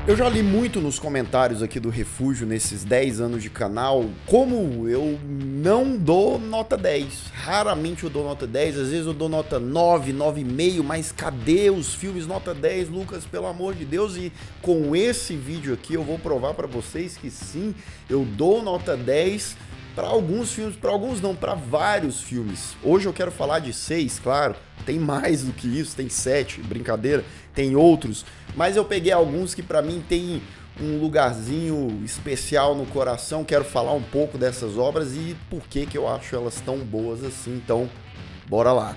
Eu já li muito nos comentários aqui do Refúgio, nesses 10 anos de canal, como eu não dou nota 10. Raramente eu dou nota 10, às vezes eu dou nota 9, 9,5, mas cadê os filmes nota 10, Lucas, pelo amor de Deus? E com esse vídeo aqui eu vou provar para vocês que sim, eu dou nota 10 para alguns filmes, para alguns não, para vários filmes. Hoje eu quero falar de 6, claro, tem mais do que isso, tem 7, brincadeira, tem outros, mas eu peguei alguns que para mim tem um lugarzinho especial no coração. Quero falar um pouco dessas obras e por que que eu acho elas tão boas assim, então bora lá.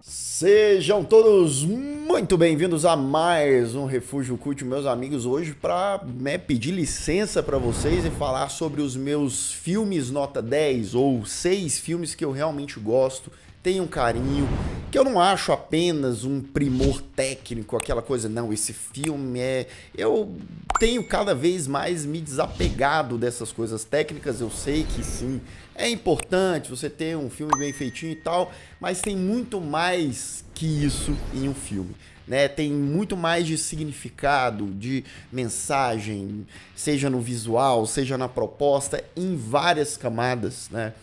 Sejam todos muito bem-vindos a mais um Refúgio Cult, meus amigos, hoje para pedir licença para vocês e falar sobre os meus filmes nota 10 ou 6 filmes que eu realmente gosto, tenho um carinho, que eu não acho apenas um primor técnico, aquela coisa, não, esse filme é... Eu tenho cada vez mais me desapegado dessas coisas técnicas, eu sei que sim, é importante você ter um filme bem feitinho e tal, mas tem muito mais que isso em um filme, né? Tem muito mais de significado, de mensagem, seja no visual, seja na proposta, em várias camadas, né?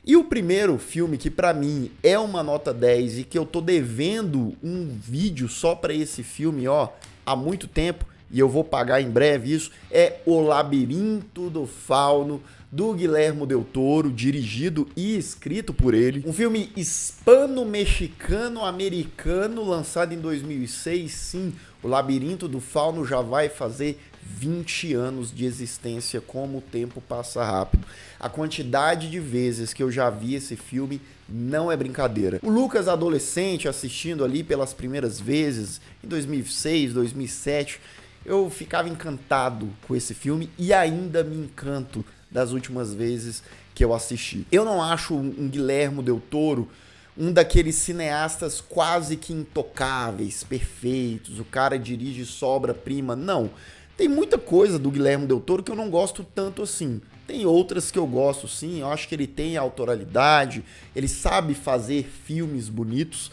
E o primeiro filme que pra mim é uma nota 10 e que eu tô devendo um vídeo só pra esse filme, ó, há muito tempo, e eu vou pagar em breve isso, é O Labirinto do Fauno, do Guillermo del Toro, dirigido e escrito por ele. Um filme hispano-mexicano-americano, lançado em 2006, sim, O Labirinto do Fauno já vai fazer 20 anos de existência, como o tempo passa rápido. A quantidade de vezes que eu já vi esse filme não é brincadeira. O Lucas, adolescente, assistindo ali pelas primeiras vezes, em 2006, 2007, eu ficava encantado com esse filme e ainda me encanto das últimas vezes que eu assisti. Eu não acho um Guillermo del Toro um daqueles cineastas quase que intocáveis, perfeitos, o cara dirige obra-prima, não. Tem muita coisa do Guillermo del Toro que eu não gosto tanto assim. Tem outras que eu gosto sim, eu acho que ele tem autoralidade, ele sabe fazer filmes bonitos,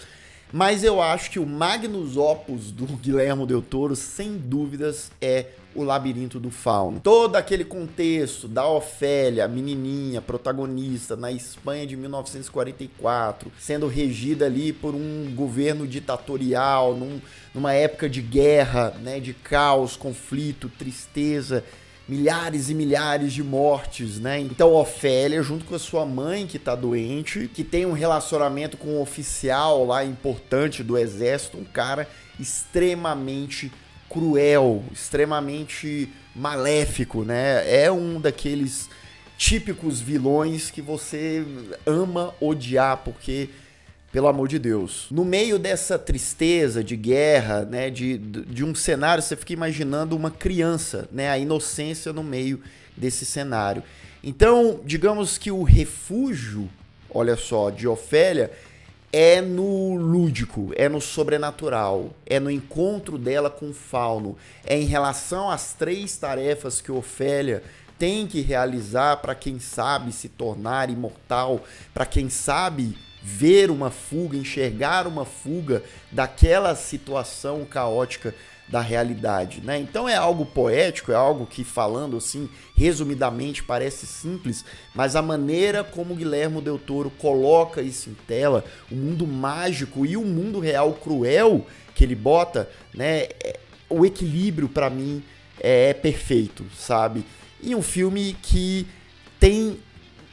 mas eu acho que o magnus opus do Guillermo del Toro, sem dúvidas, é O Labirinto do Fauno. Todo aquele contexto da Ofélia, a menininha, protagonista, na Espanha de 1944, sendo regida ali por um governo ditatorial, numa época de guerra, né, de caos, conflito, tristeza, milhares e milhares de mortes, né? Então Ofélia, junto com a sua mãe que tá doente, que tem um relacionamento com um oficial lá importante do exército, um cara extremamente cruel, extremamente maléfico, né? É um daqueles típicos vilões que você ama odiar, porque, pelo amor de Deus, no meio dessa tristeza de guerra, né, de um cenário, você fica imaginando uma criança, né, a inocência no meio desse cenário. Então, digamos que o refúgio, olha só, de Ofélia, é no lúdico, é no sobrenatural, é no encontro dela com o fauno, é em relação às 3 tarefas que Ofélia tem que realizar para quem sabe se tornar imortal, para quem sabe ver uma fuga, enxergar uma fuga daquela situação caótica da realidade, né? Então é algo poético, é algo que, falando assim resumidamente, parece simples, mas a maneira como Guillermo del Toro coloca isso em tela, o mundo mágico e o mundo real cruel que ele bota, né? O equilíbrio para mim é perfeito, sabe? E um filme que tem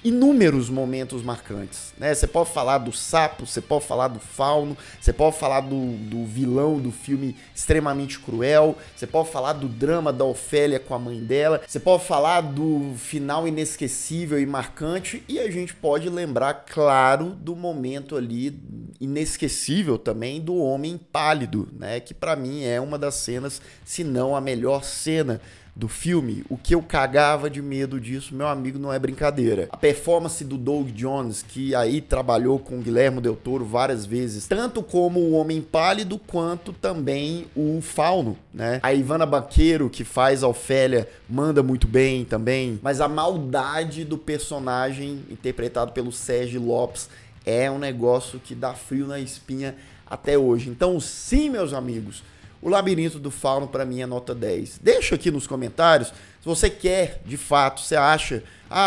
inúmeros momentos marcantes, né? Você pode falar do sapo, você pode falar do fauno, você pode falar do vilão do filme extremamente cruel, você pode falar do drama da Ofélia com a mãe dela, você pode falar do final inesquecível e marcante, e a gente pode lembrar, claro, do momento ali inesquecível também do Homem Pálido, né? Que pra mim é uma das cenas, se não a melhor cena do filme, o que eu cagava de medo disso, meu amigo, não é brincadeira. A performance do Doug Jones, que aí trabalhou com Guillermo del Toro várias vezes, tanto como o Homem Pálido, quanto também o Fauno, né? A Ivana Baquero, que faz a Ofélia, manda muito bem também, mas a maldade do personagem interpretado pelo Sergi Lopes é um negócio que dá frio na espinha até hoje. Então, sim, meus amigos, O Labirinto do Fauno para mim é nota 10. Deixa aqui nos comentários se você quer, de fato, você acha,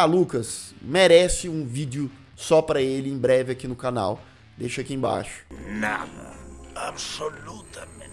Lucas, merece um vídeo só para ele em breve aqui no canal. Deixa aqui embaixo. Nada, absolutamente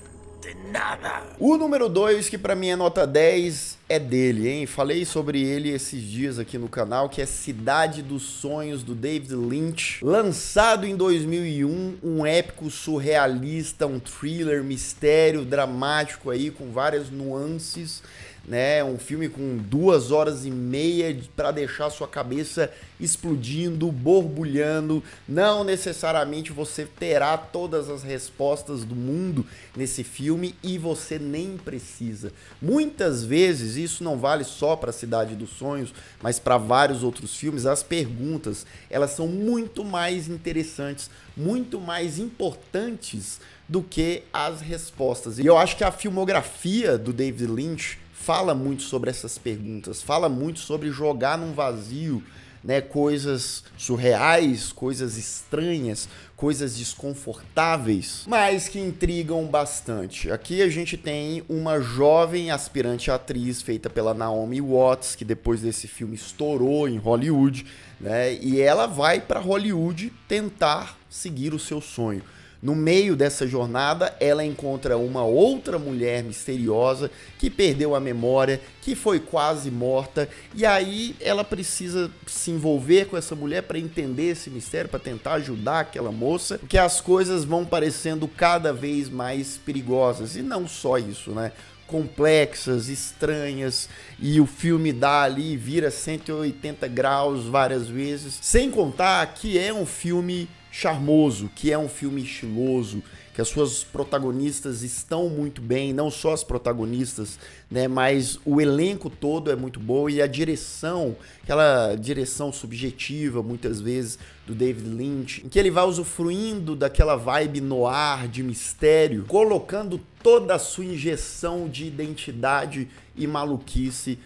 nada. O número 2, que para mim é nota 10, é dele, hein? Falei sobre ele esses dias aqui no canal, que é Cidade dos Sonhos, do David Lynch. Lançado em 2001, um épico surrealista, um thriller, mistério, dramático aí, com várias nuances, né? Um filme com 2 horas e meia para deixar sua cabeça explodindo, borbulhando. Não necessariamente você terá todas as respostas do mundo nesse filme e você nem precisa. Muitas vezes, isso não vale só para Cidade dos Sonhos, mas para vários outros filmes, as perguntas, elas são muito mais interessantes, muito mais importantes do que as respostas. E eu acho que a filmografia do David Lynch fala muito sobre essas perguntas, fala muito sobre jogar num vazio, né, coisas surreais, coisas estranhas, coisas desconfortáveis, mas que intrigam bastante. Aqui a gente tem uma jovem aspirante atriz feita pela Naomi Watts, que depois desse filme estourou em Hollywood, né, e ela vai para Hollywood tentar seguir o seu sonho. No meio dessa jornada, ela encontra uma outra mulher misteriosa que perdeu a memória, que foi quase morta, e aí ela precisa se envolver com essa mulher para entender esse mistério, para tentar ajudar aquela moça, porque as coisas vão parecendo cada vez mais perigosas. E não só isso, né? Complexas, estranhas, e o filme dá ali, vira 180 graus várias vezes, sem contar que é um filme charmoso, que é um filme estiloso, que as suas protagonistas estão muito bem, não só as protagonistas, né, mas o elenco todo é muito bom, e a direção, aquela direção subjetiva, muitas vezes, do David Lynch, em que ele vai usufruindo daquela vibe noir, de mistério, colocando toda a sua injeção de identidade e maluquice.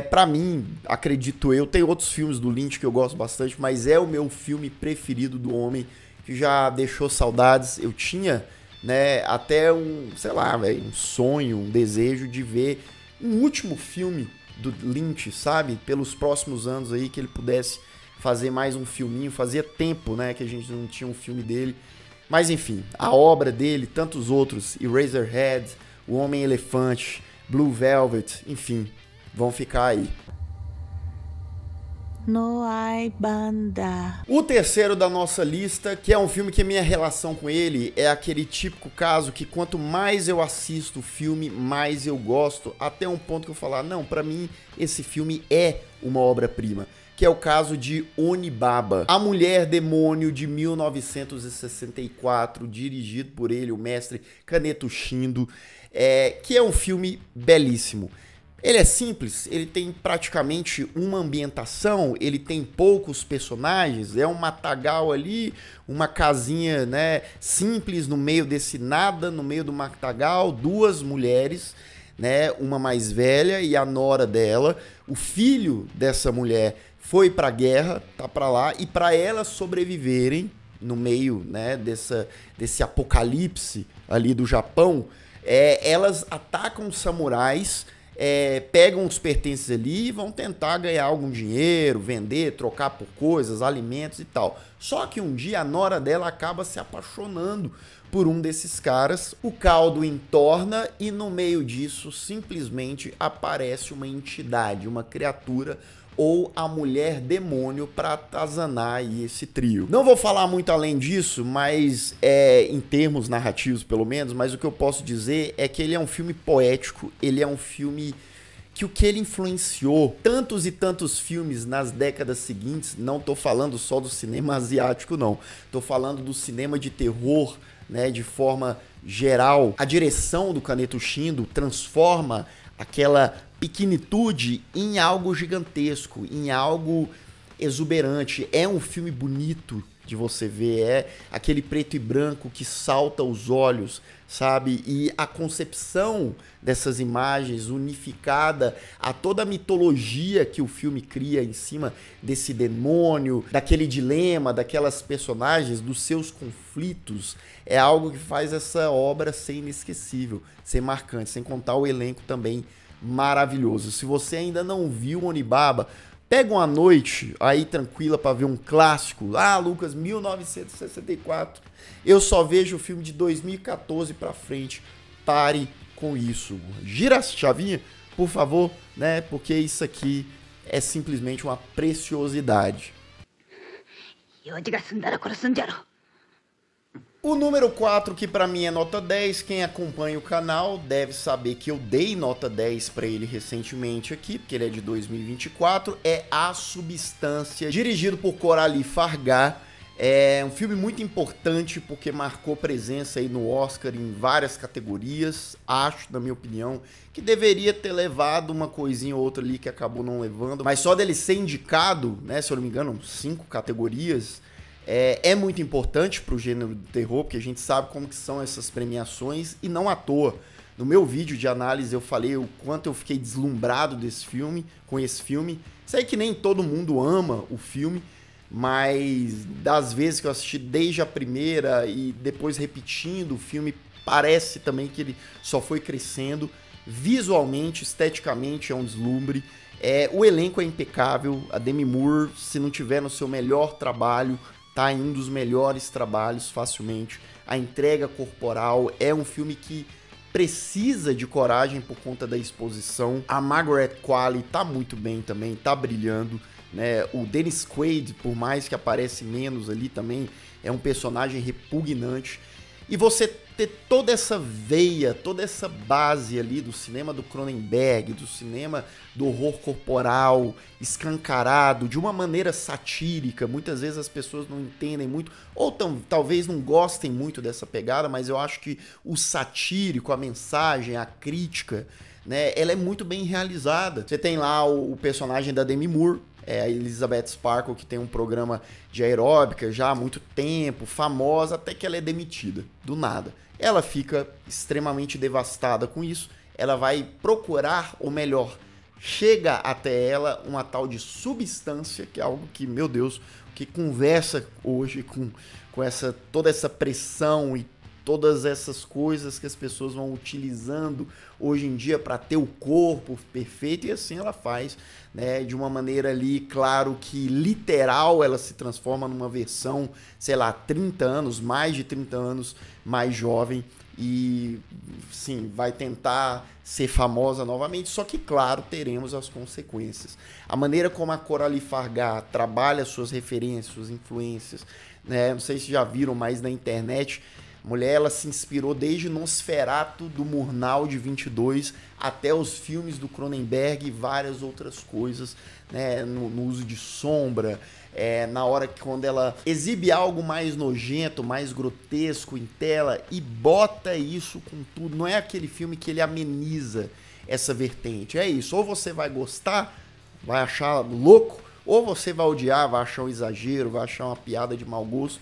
Pra mim, acredito eu, tem outros filmes do Lynch que eu gosto bastante, mas é o meu filme preferido do homem, que já deixou saudades. Eu tinha, né, até um sonho, um desejo de ver um último filme do Lynch, sabe? Pelos próximos anos aí, que ele pudesse fazer mais um filminho. Fazia tempo, né, que a gente não tinha um filme dele. Mas enfim, a obra dele, tantos outros, Eraserhead, O Homem-Elefante, Blue Velvet, enfim, vão ficar aí. No hay banda. O terceiro da nossa lista, que é um filme que a minha relação com ele é aquele típico caso que quanto mais eu assisto o filme, mais eu gosto, até um ponto que eu falar, não, pra mim esse filme é uma obra-prima, que é o caso de Onibaba, A Mulher Demônio, de 1964, dirigido por ele, o mestre Kaneto Shindo, que é um filme belíssimo. Ele é simples, ele tem praticamente uma ambientação, ele tem poucos personagens, é um matagal ali, uma casinha, né, simples no meio desse nada, no meio do matagal, 2 mulheres, né, uma mais velha e a nora dela. O filho dessa mulher foi pra guerra, tá pra lá, e para elas sobreviverem no meio, né, desse apocalipse ali do Japão, elas atacam os samurais, pegam os pertences ali e vão tentar ganhar algum dinheiro, vender, trocar por coisas, alimentos e tal. Só que um dia a nora dela acaba se apaixonando por um desses caras, o caldo entorna e no meio disso simplesmente aparece uma entidade, uma criatura ou a mulher demônio para atazanar aí esse trio. Não vou falar muito além disso, mas em termos narrativos pelo menos, mas o que eu posso dizer é que ele é um filme poético, ele é um filme que o que ele influenciou tantos e tantos filmes nas décadas seguintes, não tô falando só do cinema asiático não, tô falando do cinema de terror, né, de forma geral. A direção do Kaneto Shindo transforma aquela pequenitude em algo gigantesco, em algo exuberante. É um filme bonito de você ver, é aquele preto e branco que salta aos olhos, sabe? E a concepção dessas imagens unificada a toda a mitologia que o filme cria em cima desse demônio, daquele dilema, daquelas personagens, dos seus conflitos, é algo que faz essa obra ser inesquecível, ser marcante, sem contar o elenco também maravilhoso. Se você ainda não viu Onibaba, pega uma noite aí tranquila para ver um clássico. Ah, Lucas, 1964. Eu só vejo o filme de 2014 para frente. Pare com isso. Gira a chavinha, por favor, né? Porque isso aqui é simplesmente uma preciosidade. O número 4, que pra mim é nota 10, quem acompanha o canal deve saber que eu dei nota 10 pra ele recentemente aqui, porque ele é de 2024, é A Substância, dirigido por Coralie Farga. É um filme muito importante porque marcou presença aí no Oscar em várias categorias. Acho, na minha opinião, que deveria ter levado uma coisinha ou outra ali que acabou não levando, mas só dele ser indicado, né, se eu não me engano, 5 categorias, é muito importante pro gênero do terror, porque a gente sabe como que são essas premiações, e não à toa. No meu vídeo de análise eu falei o quanto eu fiquei deslumbrado desse filme, com esse filme. Sei que nem todo mundo ama o filme, mas das vezes que eu assisti desde a primeira e depois repetindo o filme, parece também que ele só foi crescendo. Visualmente, esteticamente é um deslumbre. O elenco é impecável. A Demi Moore, se não tiver no seu melhor trabalho, tá em um dos melhores trabalhos facilmente. A entrega corporal é um filme que precisa de coragem por conta da exposição. A Margaret Qualley tá muito bem também, tá brilhando, né? O Dennis Quaid, por mais que aparece menos ali também, é um personagem repugnante. E você ter toda essa veia, toda essa base ali do cinema do Cronenberg, do cinema do horror corporal, escancarado, de uma maneira satírica. Muitas vezes as pessoas não entendem muito, ou talvez não gostem muito dessa pegada, mas eu acho que o satírico, a mensagem, a crítica, né, ela é muito bem realizada. Você tem lá o personagem da Demi Moore, a Elizabeth Sparkle, que tem um programa de aeróbica já há muito tempo, famosa, até que ela é demitida, do nada. Ela fica extremamente devastada com isso, ela vai procurar, ou melhor, chega até ela uma tal de substância, que é algo que, meu Deus, que conversa hoje com toda essa pressão e todas essas coisas que as pessoas vão utilizando hoje em dia para ter o corpo perfeito, e assim ela faz, né, de uma maneira ali, claro que literal, ela se transforma numa versão, sei lá, 30 anos, mais de 30 anos mais jovem, e sim, vai tentar ser famosa novamente, só que claro, teremos as consequências. A maneira como a Coralie Farga trabalha suas referências, suas influências, né, não sei se já viram, mas na internet, a mulher, ela se inspirou desde Nosferatu do Murnau de 22 até os filmes do Cronenberg e várias outras coisas, né, no uso de sombra, na hora que quando ela exibe algo mais nojento, mais grotesco em tela e bota isso com tudo. Não é aquele filme que ele ameniza essa vertente, é isso, ou você vai gostar, vai achar louco, ou você vai odiar, vai achar um exagero, vai achar uma piada de mau gosto.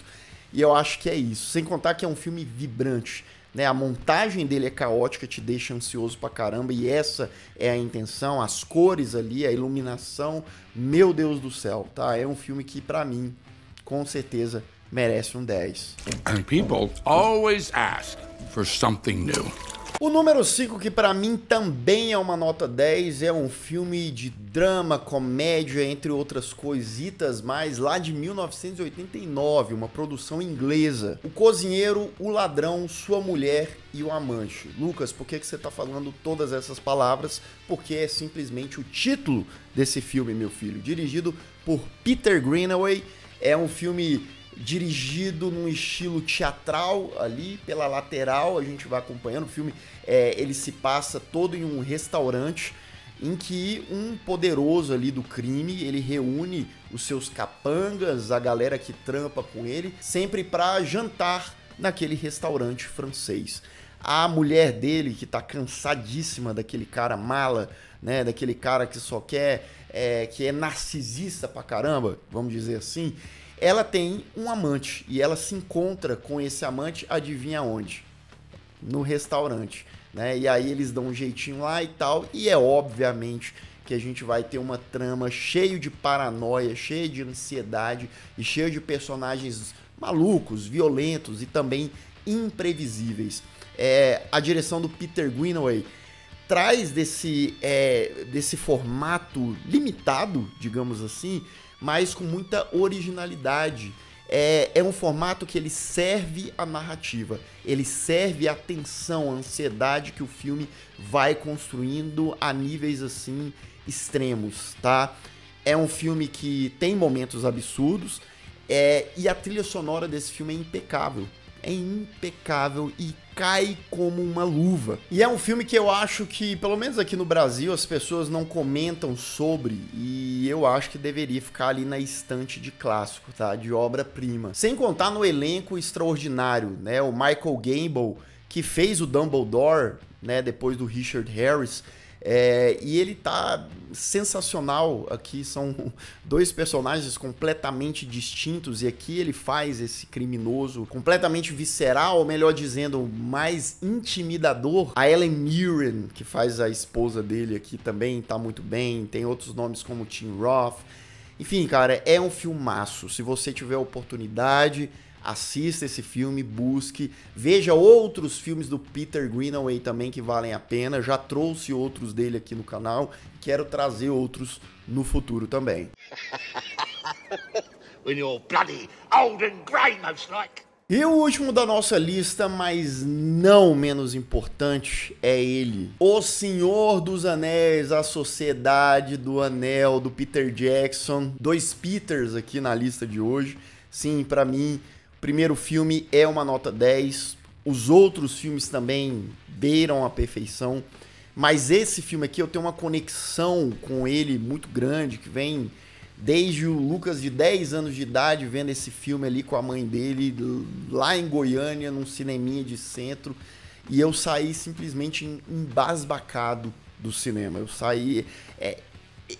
E eu acho que é isso. Sem contar que é um filme vibrante, né? A montagem dele é caótica, te deixa ansioso pra caramba. E essa é a intenção. As cores ali, a iluminação. Meu Deus do céu, tá? É um filme que, pra mim, com certeza, merece um 10. And people always ask for something new. O número 5, que pra mim também é uma nota 10, é um filme de drama, comédia, entre outras coisitas mais, lá de 1989, uma produção inglesa. O Cozinheiro, o Ladrão, Sua Mulher e o Amante. Lucas, por que você tá falando todas essas palavras? Porque é simplesmente o título desse filme, meu filho. Dirigido por Peter Greenaway, é um filme dirigido num estilo teatral ali, pela lateral, a gente vai acompanhando o filme. Ele se passa todo em um restaurante em que um poderoso ali do crime, ele reúne os seus capangas, a galera que trampa com ele, sempre para jantar naquele restaurante francês. A mulher dele, que tá cansadíssima daquele cara mala, né? Daquele cara que só quer, que é narcisista pra caramba, vamos dizer assim. Ela tem um amante e ela se encontra com esse amante, adivinha onde? No restaurante, né? E aí eles dão um jeitinho lá e tal, e obviamente que a gente vai ter uma trama cheia de paranoia, cheia de ansiedade e cheia de personagens malucos, violentos e também imprevisíveis. A direção do Peter Greenaway traz desse formato limitado, digamos assim, mas com muita originalidade. É um formato que ele serve a narrativa, ele serve a tensão, a ansiedade que o filme vai construindo a níveis assim extremos, tá? É um filme que tem momentos absurdos, e a trilha sonora desse filme é impecável. É impecável e cai como uma luva. E é um filme que eu acho que, pelo menos aqui no Brasil, as pessoas não comentam sobre, e eu acho que deveria ficar ali na estante de clássico, tá? De obra-prima. Sem contar no elenco extraordinário, né? O Michael Gambon, que fez o Dumbledore, né? Depois do Richard Harris. E ele tá sensacional aqui, são dois personagens completamente distintos, e aqui ele faz esse criminoso completamente visceral, ou melhor dizendo, mais intimidador. A Ellen Mirren, que faz a esposa dele aqui, também tá muito bem, tem outros nomes como Tim Roth. Enfim, cara, é um filmaço. Se você tiver oportunidade, assista esse filme, busque, veja outros filmes do Peter Greenaway também que valem a pena. Já trouxe outros dele aqui no canal, quero trazer outros no futuro também. When you're bloody old and grey, most like. E o último da nossa lista, mas não menos importante, é ele. O Senhor dos Anéis, a Sociedade do Anel, do Peter Jackson. Dois Peters aqui na lista de hoje. Sim, pra mim, o primeiro filme é uma nota 10. Os outros filmes também beiram a perfeição. Mas esse filme aqui eu tenho uma conexão com ele muito grande, que vem desde o Lucas de 10 anos de idade vendo esse filme ali com a mãe dele, lá em Goiânia, num cineminha de centro. E eu saí simplesmente embasbacado do cinema. Eu saí...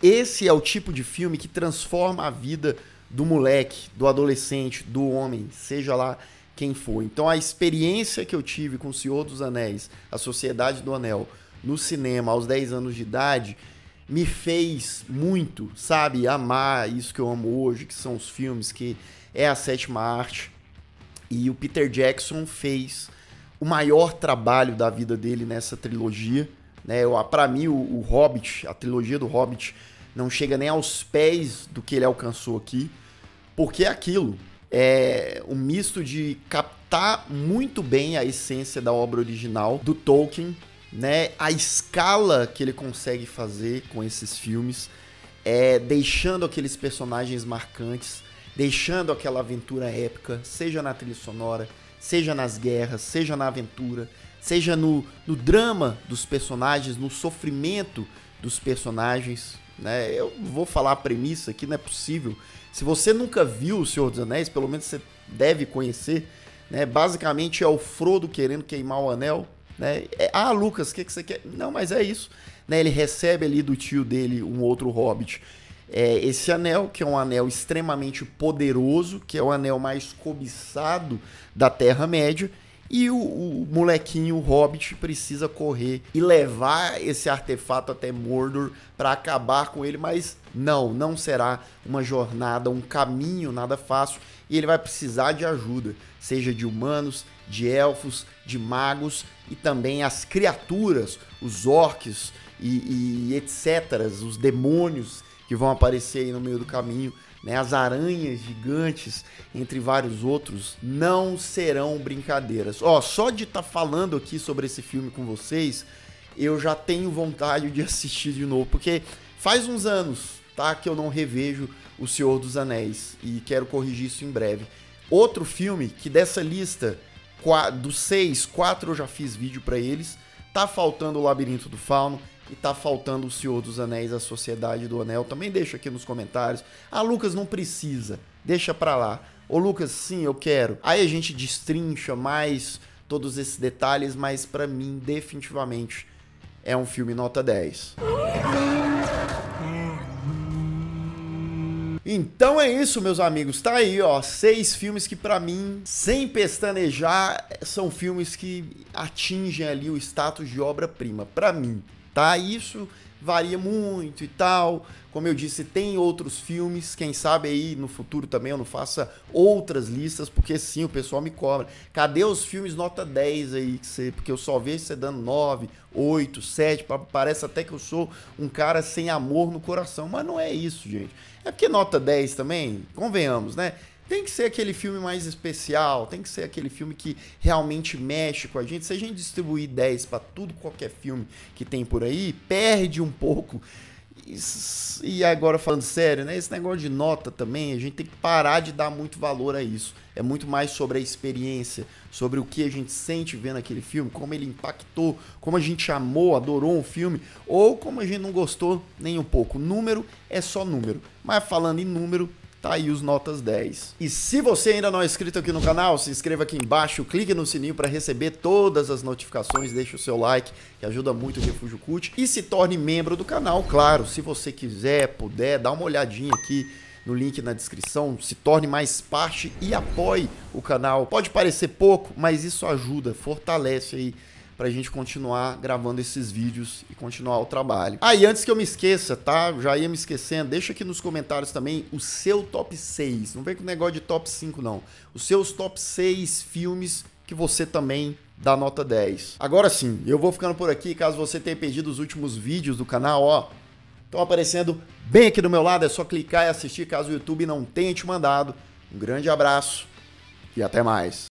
Esse é o tipo de filme que transforma a vida do moleque, do adolescente, do homem, seja lá quem for. Então a experiência que eu tive com O Senhor dos Anéis, A Sociedade do Anel, no cinema aos 10 anos de idade, me fez muito, sabe, amar isso que eu amo hoje, que são os filmes, que é a sétima arte. E o Peter Jackson fez o maior trabalho da vida dele nessa trilogia, né? Pra mim, o Hobbit, a trilogia do Hobbit, não chega nem aos pés do que ele alcançou aqui, porque é aquilo, é um misto de captar muito bem a essência da obra original do Tolkien, né? A escala que ele consegue fazer com esses filmes, deixando aqueles personagens marcantes, deixando aquela aventura épica, seja na trilha sonora, seja nas guerras, seja na aventura, seja no drama dos personagens, no sofrimento dos personagens, né? Eu vou falar a premissa aqui, não é possível. Se você nunca viu O Senhor dos Anéis, pelo menos você deve conhecer, né? Basicamente é o Frodo querendo queimar o anel, né? Lucas, o que você quer? Não, mas é isso, né? Ele recebe ali do tio dele um outro hobbit, esse anel, que é um anel extremamente poderoso, que é o anel mais cobiçado da Terra-média, e o molequinho, o hobbit, precisa correr e levar esse artefato até Mordor para acabar com ele, mas não será uma jornada, um caminho nada fácil, e ele vai precisar de ajuda, seja de humanos, de elfos, de magos e também as criaturas, os orcs e etc., os demônios que vão aparecer aí no meio do caminho, né? As aranhas gigantes, entre vários outros, não serão brincadeiras. Só de estar falando aqui sobre esse filme com vocês, eu já tenho vontade de assistir de novo, porque faz uns anos, tá, que eu não revejo O Senhor dos Anéis, e quero corrigir isso em breve. Outro filme que dessa lista, dos 6, 4 eu já fiz vídeo pra eles, tá faltando O Labirinto do Fauno, e tá faltando O Senhor dos Anéis, A Sociedade do Anel. Também deixa aqui nos comentários. Lucas, não precisa, deixa pra lá. Lucas, sim, eu quero. Aí a gente destrincha mais todos esses detalhes, mas pra mim, definitivamente, é um filme nota 10. Então é isso, meus amigos. Tá aí, ó, 6 filmes que pra mim, sem pestanejar, são filmes que atingem ali o status de obra-prima. Pra mim, tá? Isso varia muito e tal. Como eu disse, tem outros filmes. Quem sabe aí no futuro também eu não faça outras listas, porque sim, o pessoal me cobra. Cadê os filmes nota 10 aí? Porque eu só vejo você dando 9, 8, 7. Parece até que eu sou um cara sem amor no coração. Mas não é isso, gente. É porque nota 10 também, convenhamos, né? Tem que ser aquele filme mais especial, tem que ser aquele filme que realmente mexe com a gente. Se a gente distribuir 10 para tudo, qualquer filme que tem por aí, perde um pouco. E agora falando sério, né? Esse negócio de nota também, a gente tem que parar de dar muito valor a isso. É muito mais sobre a experiência, sobre o que a gente sente vendo aquele filme, como ele impactou, como a gente amou, adorou um filme, ou como a gente não gostou nem um pouco. Número é só número. Mas falando em número, tá aí os notas 10. E se você ainda não é inscrito aqui no canal, se inscreva aqui embaixo, clique no sininho para receber todas as notificações, deixe o seu like, que ajuda muito o Refúgio Cult, e se torne membro do canal, claro, se você quiser, puder, dá uma olhadinha aqui no link na descrição, se torne mais parte e apoie o canal. Pode parecer pouco, mas isso ajuda, fortalece aí pra gente continuar gravando esses vídeos e continuar o trabalho. Ah, e antes que eu me esqueça, tá? Já ia me esquecendo, deixa aqui nos comentários também o seu top 6. Não vem com o negócio de top 5, não. Os seus top 6 filmes que você também dá nota 10. Agora sim, eu vou ficando por aqui. Caso você tenha perdido os últimos vídeos do canal, ó, estão aparecendo bem aqui do meu lado. É só clicar e assistir caso o YouTube não tenha te mandado. Um grande abraço e até mais.